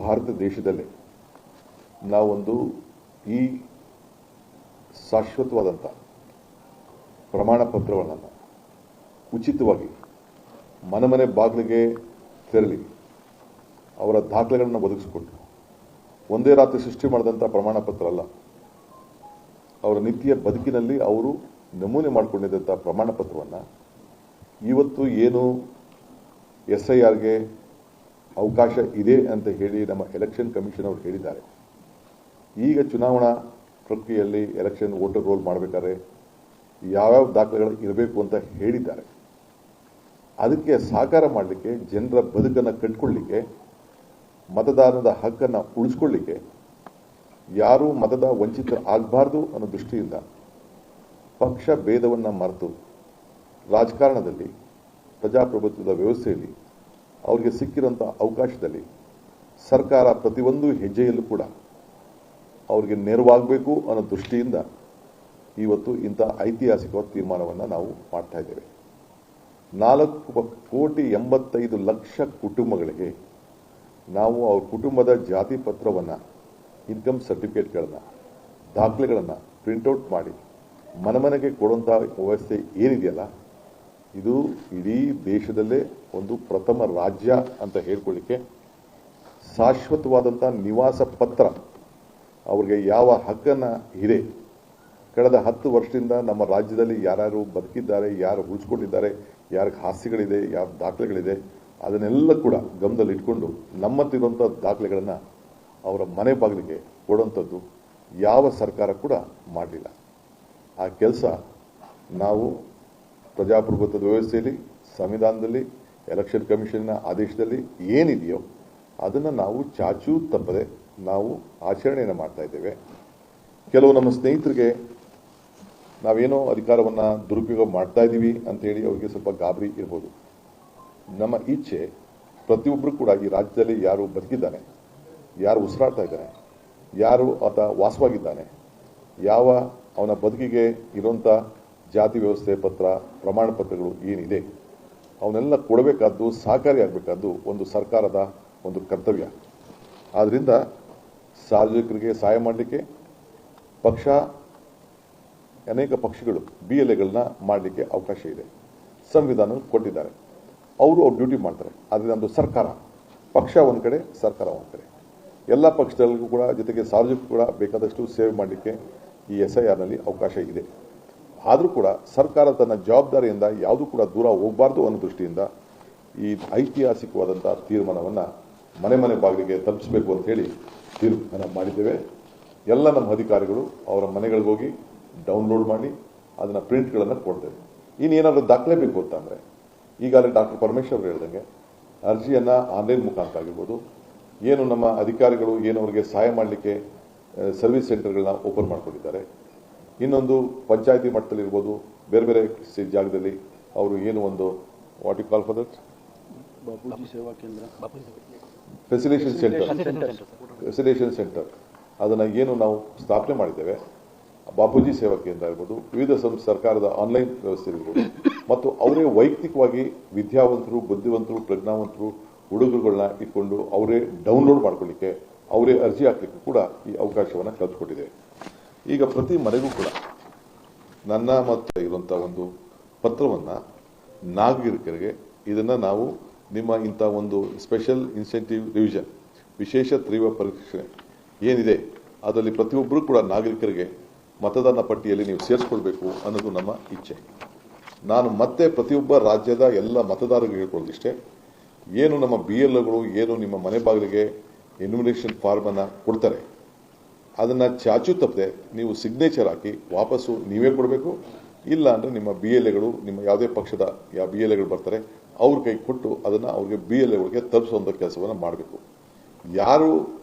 ಭಾರತ ದೇಶದಲ್ಲೇ ನಾವೊಂದು ಈ ಶಾಶ್ವತವಾದಂಥ ಪ್ರಮಾಣ ಪತ್ರಗಳನ್ನು ಉಚಿತವಾಗಿ ಮನೆ ಬಾಗಿಲಿಗೆ ತೆರಳಿ ಅವರ ದಾಖಲೆಗಳನ್ನು ಒದಗಿಸಿಕೊಟ್ಟು ಒಂದೇ ರಾತ್ರಿ ಸೃಷ್ಟಿ ಮಾಡಿದಂಥ ಪ್ರಮಾಣ ಪತ್ರ ಅಲ್ಲ, ಅವರ ನಿತ್ಯ ಬದುಕಿನಲ್ಲಿ ಅವರು ನಮೂನೆ ಮಾಡಿಕೊಂಡಿದ್ದಂಥ ಪ್ರಮಾಣ ಪತ್ರವನ್ನು ಇವತ್ತು ಏನು SIRಗೆ ಅವಕಾಶ ಇದೆ ಅಂತ ಹೇಳಿ ನಮ್ಮ ಎಲೆಕ್ಷನ್ ಕಮಿಷನ್ ಅವರು ಹೇಳಿದ್ದಾರೆ. ಈಗ ಚುನಾವಣಾ ಪ್ರಕ್ರಿಯೆಯಲ್ಲಿ ಎಲೆಕ್ಷನ್ ವೋಟರ್ ರೋಲ್ ಮಾಡಬೇಕಾದ್ರೆ ಯಾವ್ಯಾವ ದಾಖಲೆಗಳು ಇರಬೇಕು ಅಂತ ಹೇಳಿದ್ದಾರೆ. ಅದಕ್ಕೆ ಸಾಕಾರ ಮಾಡಲಿಕ್ಕೆ, ಜನರ ಬದುಕನ್ನು ಕಟ್ಕೊಳ್ಳಿಕ್ಕೆ, ಮತದಾನದ ಹಕ್ಕನ್ನು ಉಳಿಸ್ಕೊಳ್ಳಿಕ್ಕೆ, ಯಾರೂ ಮತದ ವಂಚಿತ ಆಗಬಾರ್ದು ಅನ್ನೋ ದೃಷ್ಟಿಯಿಂದ ಪಕ್ಷ ಭೇದವನ್ನು ಮರೆತು ರಾಜಕಾರಣದಲ್ಲಿ, ಪ್ರಜಾಪ್ರಭುತ್ವದ ವ್ಯವಸ್ಥೆಯಲ್ಲಿ ಅವರಿಗೆ ಸಿಕ್ಕಿರುವಂಥ ಅವಕಾಶದಲ್ಲಿ ಸರ್ಕಾರ ಪ್ರತಿಯೊಂದು ಹೆಜ್ಜೆಯಲ್ಲೂ ಕೂಡ ಅವರಿಗೆ ನೆರವಾಗಬೇಕು ಅನ್ನೋ ದೃಷ್ಟಿಯಿಂದ ಇವತ್ತು ಇಂಥ ಐತಿಹಾಸಿಕವಾದ ತೀರ್ಮಾನವನ್ನು ನಾವು ಮಾಡ್ತಾ ಇದ್ದೇವೆ. 4,85,00,000 ಕುಟುಂಬಗಳಿಗೆ ನಾವು ಅವ್ರ ಕುಟುಂಬದ ಜಾತಿ ಪತ್ರವನ್ನು, ಇನ್ಕಮ್ ಸರ್ಟಿಫಿಕೇಟ್ಗಳನ್ನು, ದಾಖಲೆಗಳನ್ನು ಪ್ರಿಂಟೌಟ್ ಮಾಡಿ ಮನೆಗೆ ಕೊಡುವಂಥ ವ್ಯವಸ್ಥೆ ಏನಿದೆಯಲ್ಲ, ಇದು ಇಡೀ ದೇಶದಲ್ಲೇ ಒಂದು ಪ್ರಥಮ ರಾಜ್ಯ ಅಂತ ಹೇಳ್ಕೊಳ್ಳಿಕ್ಕೆ ಶಾಶ್ವತವಾದಂಥ ನಿವಾಸ ಪತ್ರ ಅವ್ರಿಗೆ ಯಾವ ಹಕ್ಕನ್ನು ಇದೆ. ಕಳೆದ 10 ವರ್ಷದಿಂದ ನಮ್ಮ ರಾಜ್ಯದಲ್ಲಿ ಯಾರ್ಯಾರು ಬದುಕಿದ್ದಾರೆ, ಯಾರು ಉಳಿಸ್ಕೊಂಡಿದ್ದಾರೆ, ಯಾರಿಗೆ ಆಸ್ತಿಗಳಿದೆ, ಯಾವ ದಾಖಲೆಗಳಿದೆ, ಅದನ್ನೆಲ್ಲ ಕೂಡ ಗಮನದಲ್ಲಿಟ್ಕೊಂಡು ನಮ್ಮತ್ತಿರುವಂಥ ದಾಖಲೆಗಳನ್ನು ಅವರ ಮನೆ ಬಾಗಿಲಿಗೆ ಕೊಡುವಂಥದ್ದು ಯಾವ ಸರ್ಕಾರ ಕೂಡ ಮಾಡಲಿಲ್ಲ. ಆ ಕೆಲಸ ನಾವು ಪ್ರಜಾಪ್ರಭುತ್ವದ ವ್ಯವಸ್ಥೆಯಲ್ಲಿ, ಸಂವಿಧಾನದಲ್ಲಿ, ಎಲೆಕ್ಷನ್ ಕಮಿಷನ್ನ ಆದೇಶದಲ್ಲಿ ಏನಿದೆಯೋ ಅದನ್ನು ನಾವು ಚಾಚೂ ತಪ್ಪದೆ ನಾವು ಆಚರಣೆಯನ್ನು ಮಾಡ್ತಾ ಇದ್ದೇವೆ. ಕೆಲವು ನಮ್ಮ ಸ್ನೇಹಿತರಿಗೆ ನಾವೇನೋ ಅಧಿಕಾರವನ್ನು ದುರುಪಯೋಗ ಮಾಡ್ತಾ ಇದ್ದೀವಿ ಅಂತೇಳಿ ಅವರಿಗೆ ಸ್ವಲ್ಪ ಗಾಬರಿ ಇರ್ಬೋದು. ನಮ್ಮ ಇಚ್ಛೆ ಪ್ರತಿಯೊಬ್ಬರು ಕೂಡ ಈ ರಾಜ್ಯದಲ್ಲಿ ಯಾರು ಬದುಕಿದ್ದಾನೆ, ಯಾರು ಉಸಿರಾಡ್ತಾ ಇದ್ದಾನೆ, ಯಾರು ಆತ ವಾಸವಾಗಿದ್ದಾನೆ, ಯಾವ ಅವನ ಬದುಕಿಗೆ ಇರುವಂಥ ಜಾತಿ ವ್ಯವಸ್ಥೆ ಪತ್ರ, ಪ್ರಮಾಣ ಪತ್ರಗಳು ಏನಿದೆ ಅವನ್ನೆಲ್ಲ ಕೊಡಬೇಕಾದ್ದು, ಸಹಕಾರಿಯಾಗಬೇಕಾದ್ದು ಒಂದು ಸರ್ಕಾರದ ಒಂದು ಕರ್ತವ್ಯ. ಆದ್ದರಿಂದ ಸಾರ್ವಜನಿಕರಿಗೆ ಸಹಾಯ ಮಾಡಲಿಕ್ಕೆ ಪಕ್ಷ, ಅನೇಕ ಪಕ್ಷಗಳು BLAಗಳನ್ನ ಮಾಡಲಿಕ್ಕೆ ಅವಕಾಶ ಇದೆ, ಸಂವಿಧಾನ ಕೊಟ್ಟಿದ್ದಾರೆ. ಅವರು ಅವ್ರ ಡ್ಯೂಟಿ ಮಾಡ್ತಾರೆ. ಆದರೆ ನಮ್ಮದು ಸರ್ಕಾರ, ಪಕ್ಷ ಒಂದು ಕಡೆ, ಸರ್ಕಾರ ಒಂದು ಕಡೆ, ಎಲ್ಲ ಪಕ್ಷದಲ್ಲಿಗೂ ಕೂಡ ಜೊತೆಗೆ ಸಾರ್ವಜನಿಕರು ಕೂಡ ಬೇಕಾದಷ್ಟು ಸೇವೆ ಮಾಡಲಿಕ್ಕೆ ಈ SIRನಲ್ಲಿ ಅವಕಾಶ ಇದೆ. ಆದರೂ ಕೂಡ ಸರ್ಕಾರ ತನ್ನ ಜವಾಬ್ದಾರಿಯಿಂದ ಯಾವುದೂ ಕೂಡ ದೂರ ಹೋಗಬಾರ್ದು ಅನ್ನೋ ದೃಷ್ಟಿಯಿಂದ ಈ ಐತಿಹಾಸಿಕವಾದಂಥ ತೀರ್ಮಾನವನ್ನು ಮನೆ ಬಾಗಿಲಿಗೆ ತಲುಪಿಸಬೇಕು ಅಂತ ಹೇಳಿ ತೀರ್ಮಾನ ಮಾಡಿದ್ದೇವೆ. ಎಲ್ಲ ನಮ್ಮ ಅಧಿಕಾರಿಗಳು ಅವರ ಮನೆಗಳಿಗೆ ಹೋಗಿ ಡೌನ್ಲೋಡ್ ಮಾಡಿ ಅದನ್ನು ಪ್ರಿಂಟ್ಗಳನ್ನು ಕೊಡ್ತೇವೆ. ಇನ್ನೇನಾದರೂ ದಾಖಲೆ ಬೇಕು ಅಂತಂದರೆ ಈಗಾಗಲೇ ಡಾಕ್ಟರ್ ಪರಮೇಶ್ವರ್ ಅವರು ಹೇಳ್ದಂಗೆ ಅರ್ಜಿಯನ್ನು ಆನ್ಲೈನ್ ಮುಖಾಂತರ ಆಗಿರ್ಬೋದು, ಏನು ನಮ್ಮ ಅಧಿಕಾರಿಗಳು ಏನು ಅವರಿಗೆ ಸಹಾಯ ಮಾಡಲಿಕ್ಕೆ ಸರ್ವಿಸ್ ಸೆಂಟರ್ಗಳನ್ನ ಓಪನ್ ಮಾಡಿಕೊಂಡಿದ್ದಾರೆ. ಇನ್ನೊಂದು ಪಂಚಾಯತಿ ಮಟ್ಟದಲ್ಲಿರ್ಬೋದು, ಬೇರೆ ಬೇರೆ ಜಾಗದಲ್ಲಿ ಅವರು ಏನು ಒಂದು what you call for that facilitation centre ಅದನ್ನು ಏನು ನಾವು ಸ್ಥಾಪನೆ ಮಾಡಿದ್ದೇವೆ, ಬಾಪೂಜಿ ಸೇವಾ ಕೇಂದ್ರ ಇರ್ಬೋದು, ವಿವಿಧ ಸರ್ಕಾರದ ಆನ್ಲೈನ್ ವ್ಯವಸ್ಥೆ ಇರ್ಬೋದು, ಮತ್ತು ಅವರೇ ವೈಯಕ್ತಿಕವಾಗಿ ವಿದ್ಯಾವಂತರು, ಬುದ್ಧಿವಂತರು, ಪ್ರಜ್ಞಾವಂತರು ಹುಡುಗರುಗಳನ್ನ ಇಟ್ಕೊಂಡು ಅವರೇ ಡೌನ್ಲೋಡ್ ಮಾಡ್ಕೊಳ್ಳಿಕ್ಕೆ, ಅವರೇ ಅರ್ಜಿ ಹಾಕಲಿಕ್ಕೆ ಕೂಡ ಈ ಅವಕಾಶವನ್ನು ಕಲ್ಪಿಸ್ಕೊಟ್ಟಿದೆ. ಈಗ ಪ್ರತಿ ಮನೆಗೂ ಕೂಡ ನನ್ನ ಮತ್ತು ಇರುವಂಥ ಒಂದು ಪತ್ರವನ್ನು ನಾಗರಿಕರಿಗೆ ಇದನ್ನು ನಾವು ನಿಮ್ಮ ಇಂಥ ಒಂದು ಸ್ಪೆಷಲ್ ಇನ್ಸೆಂಟಿವ್ ರಿವಿಷನ್, ವಿಶೇಷ ತೀವ್ರ ಪರೀಕ್ಷೆ ಏನಿದೆ ಅದರಲ್ಲಿ ಪ್ರತಿಯೊಬ್ಬರೂ ಕೂಡ ನಾಗರಿಕರಿಗೆ ಮತದಾನ ಪಟ್ಟಿಯಲ್ಲಿ ನೀವು ಸೇರಿಸ್ಕೊಳ್ಬೇಕು ಅನ್ನೋದು ನಮ್ಮ ಇಚ್ಛೆ. ನಾನು ಮತ್ತೆ ಪ್ರತಿಯೊಬ್ಬ ರಾಜ್ಯದ ಎಲ್ಲ ಮತದಾರರಿಗೆ ಹೇಳ್ಕೊಳ್ಳೋದಿಷ್ಟೇ, ಏನು ನಮ್ಮ BLOಗಳು ಏನು ನಿಮ್ಮ ಮನೆ ಬಾಗಿಲಿಗೆ ಎನ್ಯುಮರೇಷನ್ ಫಾರ್ಮನ್ನು ಕೊಡ್ತಾರೆ ಅದನ್ನು ಚಾಚು ತಪ್ಪದೆ ನೀವು ಸಿಗ್ನೇಚರ್ ಹಾಕಿ ವಾಪಸ್ಸು ನೀವೇ ಕೊಡಬೇಕು. ಇಲ್ಲ ಅಂದರೆ ನಿಮ್ಮ BLAಗಳು, ನಿಮ್ಮ ಯಾವುದೇ ಪಕ್ಷದ ಯಾವ BLAಗಳು ಬರ್ತಾರೆ ಅವ್ರ ಕೈ ಕೊಟ್ಟು ಅದನ್ನು ಅವ್ರಿಗೆ BLAಗಳಿಗೆ ತಲುಪಿಸುವಂಥ ಕೆಲಸವನ್ನು ಮಾಡಬೇಕು. ಯಾರು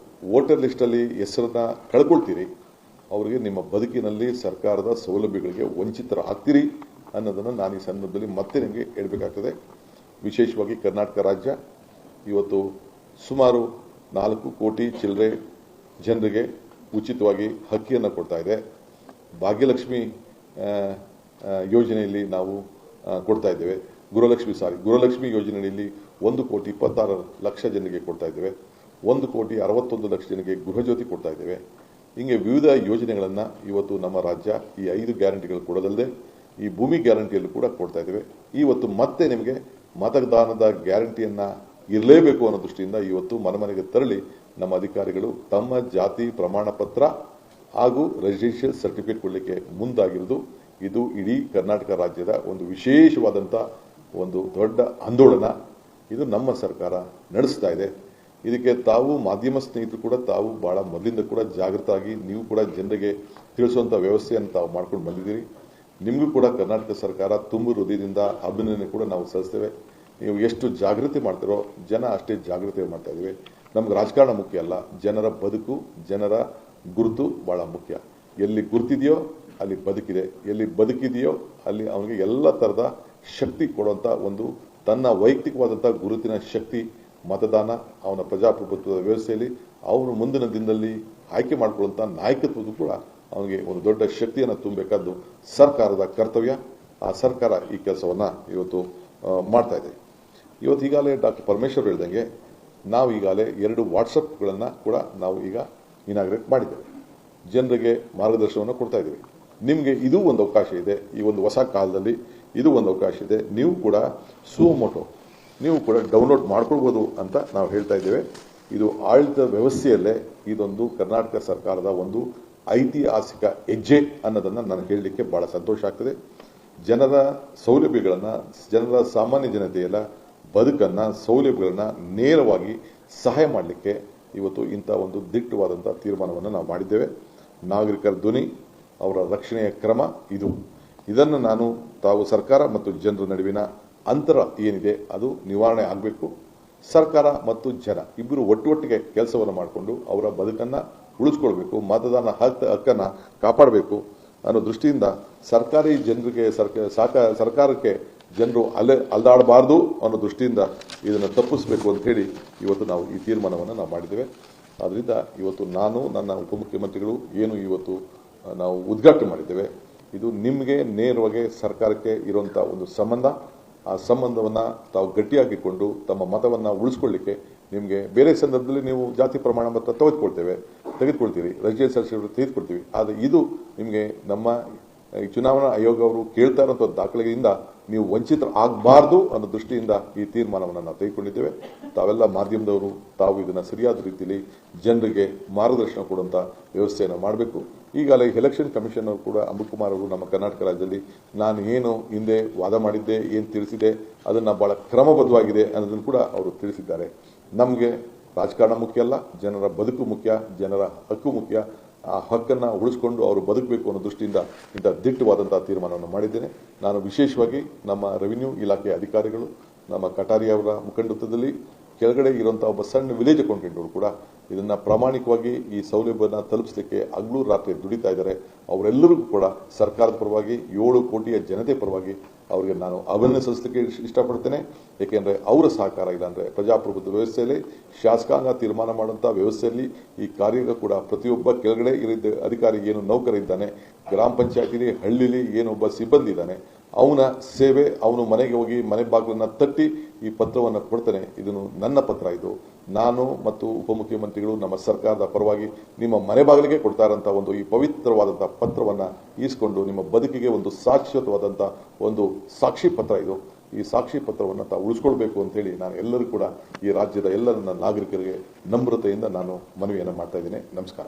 ವೋಟರ್ ಲಿಸ್ಟಲ್ಲಿ ಹೆಸರನ್ನು ಕಳ್ಕೊಳ್ತೀರಿ ಅವರಿಗೆ ನಿಮ್ಮ ಬದುಕಿನಲ್ಲಿ ಸರ್ಕಾರದ ಸೌಲಭ್ಯಗಳಿಗೆ ವಂಚಿತರಾಗ್ತೀರಿ ಅನ್ನೋದನ್ನು ನಾನು ಈ ಸಂದರ್ಭದಲ್ಲಿ ಮತ್ತೆ ನಿಮಗೆ ಹೇಳಬೇಕಾಗ್ತದೆ. ವಿಶೇಷವಾಗಿ ಕರ್ನಾಟಕ ರಾಜ್ಯ ಇವತ್ತು ಸುಮಾರು 4 ಕೋಟಿ ಚಿಲ್ಲರೆ ಜನರಿಗೆ ಉಚಿತವಾಗಿ ಅಕ್ಕಿಯನ್ನು ಕೊಡ್ತಾ ಇದೆ. ಭಾಗ್ಯಲಕ್ಷ್ಮಿ ಯೋಜನೆಯಲ್ಲಿ ನಾವು ಕೊಡ್ತಾ ಇದ್ದೇವೆ. ಗುರುಲಕ್ಷ್ಮಿ ಯೋಜನೆಯಲ್ಲಿ 1,26,00,000 ಜನರಿಗೆ ಕೊಡ್ತಾ ಇದ್ದೇವೆ. 1,61,00,000 ಜನಕ್ಕೆ ಗೃಹಜ್ಯೋತಿ ಕೊಡ್ತಾ ಇದ್ದೇವೆ. ಹಿಂಗೆ ವಿವಿಧ ಯೋಜನೆಗಳನ್ನು ಇವತ್ತು ನಮ್ಮ ರಾಜ್ಯ ಈ 5 ಗ್ಯಾರಂಟಿಗಳು ಕೊಡೋದಲ್ಲದೆ ಈ ಭೂಮಿ ಗ್ಯಾರಂಟಿಯಲ್ಲೂ ಕೂಡ ಕೊಡ್ತಾ ಇದ್ದೇವೆ. ಇವತ್ತು ಮತ್ತೆ ನಿಮಗೆ ಮತದಾನದ ಗ್ಯಾರಂಟಿಯನ್ನು ಇರಲೇಬೇಕು ಅನ್ನೋ ದೃಷ್ಟಿಯಿಂದ ಇವತ್ತು ಮನೆಗೆ ತೆರಳಿ ನಮ್ಮ ಅಧಿಕಾರಿಗಳು ತಮ್ಮ ಜಾತಿ ಪ್ರಮಾಣ ಪತ್ರ ಹಾಗೂ ರೆಸಿಡೆನ್ಷಿಯಲ್ ಸರ್ಟಿಫಿಕೇಟ್ ಕೊಡಲಿಕ್ಕೆ ಮುಂದಾಗಿರುವುದು. ಇದು ಇಡೀ ಕರ್ನಾಟಕ ರಾಜ್ಯದ ಒಂದು ವಿಶೇಷವಾದಂಥ ಒಂದು ದೊಡ್ಡ ಆಂದೋಲನ. ಇದು ನಮ್ಮ ಸರ್ಕಾರ ನಡೆಸ್ತಾ ಇದೆ. ಇದಕ್ಕೆ ತಾವು ಮಾಧ್ಯಮ ಸ್ನೇಹಿತರು ಕೂಡ ತಾವು ಬಹಳ ಮೊದಲಿಂದ ಕೂಡ ಜಾಗೃತರಾಗಿ ನೀವು ಕೂಡ ಜನರಿಗೆ ತಿಳಿಸುವಂಥ ವ್ಯವಸ್ಥೆಯನ್ನು ತಾವು ಮಾಡ್ಕೊಂಡು ಬಂದಿದ್ದೀರಿ. ನಿಮಗೂ ಕೂಡ ಕರ್ನಾಟಕ ಸರ್ಕಾರ ತುಂಬ ಹೃದಯದಿಂದ ಅಭಿನಂದನೆ ಕೂಡ ನಾವು ಸಲ್ಲಿಸ್ತೇವೆ. ನೀವು ಎಷ್ಟು ಜಾಗೃತಿ ಮಾಡ್ತೀರೋ ಜನ ಅಷ್ಟೇ ಜಾಗೃತಿ ಮಾಡ್ತಾ ಇದ್ದೀವಿ. ನಮ್ಗೆ ರಾಜಕಾರಣ ಮುಖ್ಯ ಅಲ್ಲ, ಜನರ ಬದುಕು ಜನರ ಗುರುತು ಬಹಳ ಮುಖ್ಯ. ಎಲ್ಲಿ ಗುರುತಿದೆಯೋ ಅಲ್ಲಿ ಬದುಕಿದೆ, ಎಲ್ಲಿ ಬದುಕಿದೆಯೋ ಅಲ್ಲಿ ಅವನಿಗೆ ಎಲ್ಲ ಥರದ ಶಕ್ತಿ ಕೊಡುವಂಥ ಒಂದು ತನ್ನ ವೈಯಕ್ತಿಕವಾದಂಥ ಗುರುತಿನ ಶಕ್ತಿ ಮತದಾನ. ಅವನ ಪ್ರಜಾಪ್ರಭುತ್ವದ ವ್ಯವಸ್ಥೆಯಲ್ಲಿ ಅವನು ಮುಂದಿನ ದಿನದಲ್ಲಿ ಆಯ್ಕೆ ಮಾಡಿಕೊಳ್ಳುವಂಥ ನಾಯಕತ್ವದ ಕೂಡ ಅವನಿಗೆ ಒಂದು ದೊಡ್ಡ ಶಕ್ತಿಯನ್ನು ತುಂಬಬೇಕಾದ್ದು ಸರ್ಕಾರದ ಕರ್ತವ್ಯ. ಆ ಸರ್ಕಾರ ಈ ಕೆಲಸವನ್ನು ಇವತ್ತು ಮಾಡ್ತಾ ಇದೆ. ಇವತ್ತು ಈಗಾಗಲೇ ಡಾಕ್ಟರ್ ಪರಮೇಶ್ವರ್ ಹೇಳ್ದಂಗೆ ನಾವು ಈಗಾಗಲೇ 2 ವಾಟ್ಸಪ್ಗಳನ್ನು ಕೂಡ ನಾವು ಈಗ ಇನಾಗ್ರೇಟ್ ಮಾಡಿದ್ದೇವೆ. ಜನರಿಗೆ ಮಾರ್ಗದರ್ಶನವನ್ನು ಕೊಡ್ತಾ ಇದ್ದೀವಿ. ನಿಮಗೆ ಇದು ಒಂದು ಅವಕಾಶ ಇದೆ. ಈ ಒಂದು ಹೊಸ ಕಾಲದಲ್ಲಿ ಇದು ಒಂದು ಅವಕಾಶ ಇದೆ. ನೀವು ಕೂಡ ಸುಮೋಟೋ ನೀವು ಕೂಡ ಡೌನ್ಲೋಡ್ ಮಾಡ್ಕೊಳ್ಬೋದು ಅಂತ ನಾವು ಹೇಳ್ತಾ ಇದ್ದೇವೆ. ಇದು ಆಡಳಿತ ವ್ಯವಸ್ಥೆಯಲ್ಲೇ ಇದೊಂದು ಕರ್ನಾಟಕ ಸರ್ಕಾರದ ಒಂದು ಐತಿಹಾಸಿಕ ಹೆಜ್ಜೆ ಅನ್ನೋದನ್ನು ನಾನು ಹೇಳಲಿಕ್ಕೆ ಬಹಳ ಸಂತೋಷ ಆಗ್ತದೆ. ಜನರ ಸೌಲಭ್ಯಗಳನ್ನು, ಜನರ ಸಾಮಾನ್ಯ ಜನತೆಯ ಬದುಕನ್ನು, ಸೌಲಭ್ಯಗಳನ್ನು ನೇರವಾಗಿ ಸಹಾಯ ಮಾಡಲಿಕ್ಕೆ ಇವತ್ತು ಇಂಥ ಒಂದು ದಿಟ್ಟವಾದಂಥ ತೀರ್ಮಾನವನ್ನು ನಾವು ಮಾಡಿದ್ದೇವೆ. ನಾಗರಿಕರ ಧ್ವನಿ, ಅವರ ರಕ್ಷಣೆಯ ಕ್ರಮ ಇದು. ಇದನ್ನು ನಾನು ತಾವು ಸರ್ಕಾರ ಮತ್ತು ಜನರ ನಡುವಿನ ಅಂತರ ಏನಿದೆ ಅದು ನಿವಾರಣೆ ಆಗಬೇಕು. ಸರ್ಕಾರ ಮತ್ತು ಜನ ಇಬ್ಬರು ಒಟ್ಟೊಟ್ಟಿಗೆ ಕೆಲಸವನ್ನು ಮಾಡಿಕೊಂಡು ಅವರ ಬದುಕನ್ನು ಉಳಿಸ್ಕೊಳ್ಬೇಕು, ಮತದಾನ ಹಕ್ಕನ್ನು ಕಾಪಾಡಬೇಕು ಅನ್ನೋ ದೃಷ್ಟಿಯಿಂದ ಸರ್ಕಾರಿ ಜನರಿಗೆ ಸರ್ಕಾರಕ್ಕೆ ಜನರು ಅಲ್ದಾಡಬಾರ್ದು ಅನ್ನೋ ದೃಷ್ಟಿಯಿಂದ ಇದನ್ನು ತಪ್ಪಿಸಬೇಕು ಅಂತ ಹೇಳಿ ಇವತ್ತು ನಾವು ಈ ತೀರ್ಮಾನವನ್ನು ನಾವು ಮಾಡಿದ್ದೇವೆ. ಆದ್ದರಿಂದ ಇವತ್ತು ನಾನು ನನ್ನ ಉಪಮುಖ್ಯಮಂತ್ರಿಗಳು ಏನು ಇವತ್ತು ನಾವು ಉದ್ಘಾಟನೆ ಮಾಡಿದ್ದೇವೆ, ಇದು ನಿಮಗೆ ನೇರವಾಗಿ ಸರ್ಕಾರಕ್ಕೆ ಇರುವಂಥ ಒಂದು ಸಂಬಂಧ. ಆ ಸಂಬಂಧವನ್ನು ತಾವು ಗಟ್ಟಿಯಾಗಿಕೊಂಡು ತಮ್ಮ ಮತವನ್ನು ಉಳಿಸ್ಕೊಳ್ಳಿಕ್ಕೆ ನಿಮಗೆ ಬೇರೆ ಸಂದರ್ಭದಲ್ಲಿ ನೀವು ಜಾತಿ ಪ್ರಮಾಣ ಪತ್ರ ತೆಗೆದುಕೊಳ್ತೀರಿ, ರೆಸಿಡೆನ್ಷಿಯಲ್ ಸರ್ಟಿಫಿಕೇಟ್ ತೆಗೆದುಕೊಳ್ತೀವಿ. ಆದರೆ ಇದು ನಿಮಗೆ ನಮ್ಮ ಈ ಚುನಾವಣಾ ಆಯೋಗ ಅವರು ಕೇಳ್ತಾ ಇರುವಂಥ ದಾಖಲೆಯಿಂದ ನೀವು ವಂಚಿತರಾಗಬಾರ್ದು ಅನ್ನೋ ದೃಷ್ಟಿಯಿಂದ ಈ ತೀರ್ಮಾನವನ್ನು ನಾವು ತೆಗೆದುಕೊಂಡಿದ್ದೇವೆ. ತಾವೆಲ್ಲ ಮಾಧ್ಯಮದವರು ತಾವು ಇದನ್ನು ಸರಿಯಾದ ರೀತಿಯಲ್ಲಿ ಜನರಿಗೆ ಮಾರ್ಗದರ್ಶನ ಕೊಡುವಂಥ ವ್ಯವಸ್ಥೆಯನ್ನು ಮಾಡಬೇಕು. ಈಗಾಗಲೇ ಎಲೆಕ್ಷನ್ ಕಮಿಷನ್ ಅವರು ಕೂಡ ಅಂಬುಕುಮಾರ್ ಅವರು ನಮ್ಮ ಕರ್ನಾಟಕ ರಾಜ್ಯದಲ್ಲಿ ನಾನು ಏನು ಹಿಂದೆ ವಾದ ಮಾಡಿದ್ದೆ, ಏನು ತಿಳಿಸಿದೆ ಅದನ್ನು ಬಹಳ ಕ್ರಮಬದ್ಧವಾಗಿದೆ ಅನ್ನೋದನ್ನು ಕೂಡ ಅವರು ತಿಳಿಸಿದ್ದಾರೆ. ನಮಗೆ ರಾಜಕಾರಣ ಮುಖ್ಯ ಅಲ್ಲ, ಜನರ ಬದುಕು ಮುಖ್ಯ, ಜನರ ಹಕ್ಕು ಮುಖ್ಯ. ಆ ಹಕ್ಕನ್ನು ಉಳಿಸ್ಕೊಂಡು ಅವರು ಬದುಕಬೇಕು ಅನ್ನೋ ದೃಷ್ಟಿಯಿಂದ ಇಂಥ ದಿಟ್ಟವಾದಂಥ ತೀರ್ಮಾನವನ್ನು ಮಾಡಿದ್ದೇನೆ. ನಾನು ವಿಶೇಷವಾಗಿ ನಮ್ಮ ರೆವಿನ್ಯೂ ಇಲಾಖೆ ಅಧಿಕಾರಿಗಳು, ನಮ್ಮ ಕಟಾರಿ ಅವರ ಮುಖಂಡತ್ವದಲ್ಲಿ ಕೆಳಗಡೆ ಇರುವಂಥ ಒಬ್ಬ ಸಣ್ಣ ವಿಲೇಜ್ ಅಕೌಂಟೆಂಟ್ ಅವರು ಕೂಡ ಇದನ್ನು ಪ್ರಾಮಾಣಿಕವಾಗಿ ಈ ಸೌಲಭ್ಯವನ್ನು ತಲುಪಿಸಲಿಕ್ಕೆ ಹಗಲು ರಾತ್ರಿ ದುಡಿತಾ ಇದ್ದಾರೆ. ಅವರೆಲ್ಲರಿಗೂ ಕೂಡ ಸರ್ಕಾರದ ಪರವಾಗಿ 7 ಕೋಟಿಯ ಜನತೆ ಪರವಾಗಿ ಅವರಿಗೆ ನಾನು ಅಭಿನಂದನೆ ಸಲ್ಲಿಸಲಿಕ್ಕೆ ಇಷ್ಟಪಡ್ತೇನೆ. ಏಕೆಂದರೆ ಅವರ ಸಹಕಾರ ಇಲ್ಲಾಂದರೆ ಪ್ರಜಾಪ್ರಭುತ್ವ ವ್ಯವಸ್ಥೆಯಲ್ಲಿ ಶಾಸಕಾಂಗ ತೀರ್ಮಾನ ಮಾಡುವಂಥ ವ್ಯವಸ್ಥೆಯಲ್ಲಿ ಈ ಕಾರ್ಯ ಕೂಡ ಪ್ರತಿಯೊಬ್ಬ ಕೆಳಗಡೆ ಇರಿದ್ದ ಅಧಿಕಾರಿ ಏನು ನೌಕರ ಇದ್ದಾನೆ, ಗ್ರಾಮ ಪಂಚಾಯತಿಲಿ ಹಳ್ಳಿಲಿ ಏನೊಬ್ಬ ಸಿಬ್ಬಂದಿ ಇದ್ದಾನೆ, ಅವನ ಸೇವೆ, ಅವನು ಮನೆಗೆ ಹೋಗಿ ಮನೆ ಬಾಗಿಲನ್ನು ತಟ್ಟಿ ಈ ಪತ್ರವನ್ನು ಕೊಡ್ತಾನೆ. ಇದನ್ನು ನನ್ನ ಪತ್ರ. ಇದು ನಾನು ಮತ್ತು ಉಪಮುಖ್ಯಮಂತ್ರಿಗಳು ನಮ್ಮ ಸರ್ಕಾರದ ಪರವಾಗಿ ನಿಮ್ಮ ಮನೆ ಬಾಗಿಲಿಗೆ ಕೊಡ್ತಾ ಇರೋಂಥ ಒಂದು ಈ ಪವಿತ್ರವಾದಂಥ ಪತ್ರವನ್ನು ಈಸ್ಕೊಂಡು ನಿಮ್ಮ ಬದುಕಿಗೆ ಒಂದು ಶಾಶ್ವತವಾದಂಥ ಒಂದು ಸಾಕ್ಷಿ ಪತ್ರ ಇದು. ಈ ಸಾಕ್ಷಿ ಪತ್ರವನ್ನು ತಾವು ಉಳಿಸ್ಕೊಳ್ಬೇಕು ಅಂತೇಳಿ ನಾನು ಎಲ್ಲರೂ ಕೂಡ ಈ ರಾಜ್ಯದ ಎಲ್ಲ ನನ್ನ ನಾಗರಿಕರಿಗೆ ನಮ್ರತೆಯಿಂದ ನಾನು ಮನವಿಯನ್ನು ಮಾಡ್ತಾ ಇದ್ದೀನಿ. ನಮಸ್ಕಾರ.